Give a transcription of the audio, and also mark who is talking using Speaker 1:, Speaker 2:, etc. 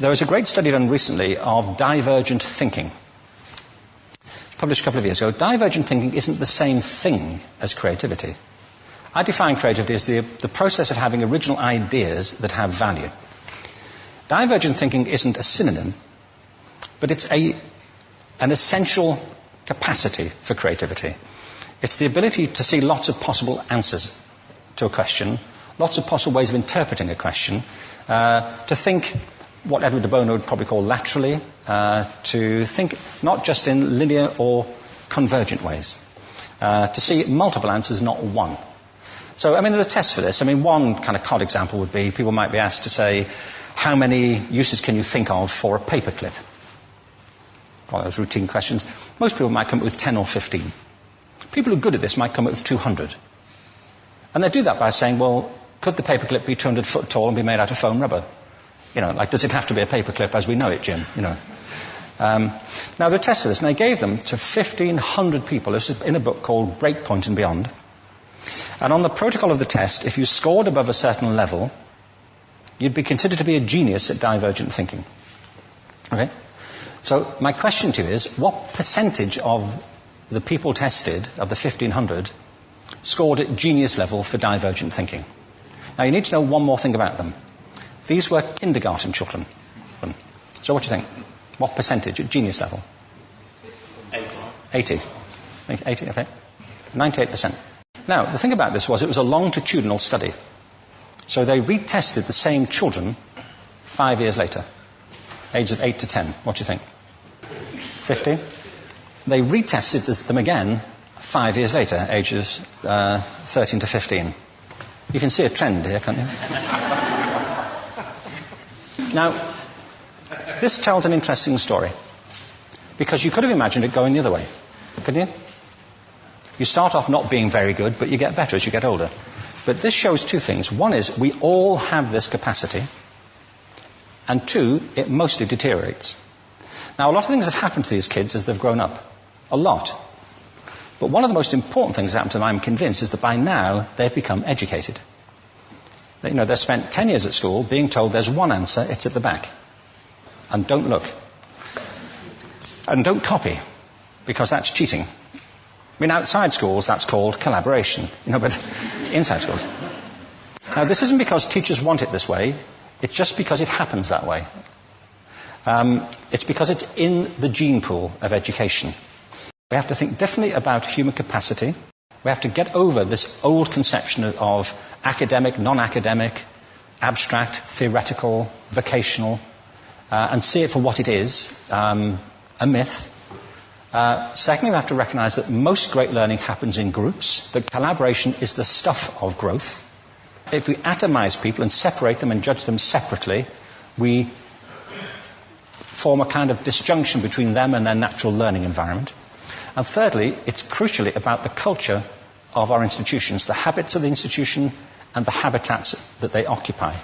Speaker 1: There was a great study done recently of divergent thinking. Published a couple of years ago. Divergent thinking isn't the same thing as creativity. I define creativity as the process of having original ideas that have value. Divergent thinking isn't a synonym, but it's an essential capacity for creativity. It's the ability to see lots of possible answers to a question, lots of possible ways of interpreting a question, to think what Edward de Bono would probably call laterally, to think not just in linear or convergent ways, to see multiple answers, not one. So, there are tests for this. One kind of cod example would be people might be asked to say, how many uses can you think of for a paperclip? One of those routine questions. Most people might come up with 10 or 15. People who are good at this might come up with 200. And they do that by saying, well, could the paperclip be 200 foot tall and be made out of foam rubber? Does it have to be a paperclip as we know it, Jim? Now, there are tests for this, and they gave them to 1,500 people. This is in a book called Breakpoint and Beyond. And on the protocol of the test, if you scored above a certain level, you'd be considered to be a genius at divergent thinking. Okay? So my question to you is, what percentage of the people tested, of the 1,500, scored at genius level for divergent thinking? Now, you need to know one more thing about them. These were kindergarten children. So what do you think? What percentage at genius level? 80. 80, okay. 98%. Now, the thing about this was it was a longitudinal study. So they retested the same children 5 years later, ages of 8 to 10. What do you think? 15? They retested them again 5 years later, ages 13 to 15. You can see a trend here, can't you? Now, this tells an interesting story, because you could have imagined it going the other way, couldn't you? You start off not being very good, but you get better as you get older. But this shows two things. One is we all have this capacity, and two, it mostly deteriorates. Now, a lot of things have happened to these kids as they've grown up. A lot. But one of the most important things that happened to them, I'm convinced, is that by now they've become educated. They've spent 10 years at school being told there's one answer, it's at the back. And don't look. And don't copy, because that's cheating. Outside schools, that's called collaboration, but inside schools. Now, this isn't because teachers want it this way, it's just because it happens that way. It's because it's in the gene pool of education. We have to think differently about human capacity. We have to get over this old conception of academic, non-academic, abstract, theoretical, vocational, and see it for what it is, a myth. Secondly, we have to recognize that most great learning happens in groups, that collaboration is the stuff of growth. If we atomize people and separate them and judge them separately, we form a kind of disjunction between them and their natural learning environment. And thirdly, it's crucially about the culture of our institutions, the habits of the institution and the habitats that they occupy.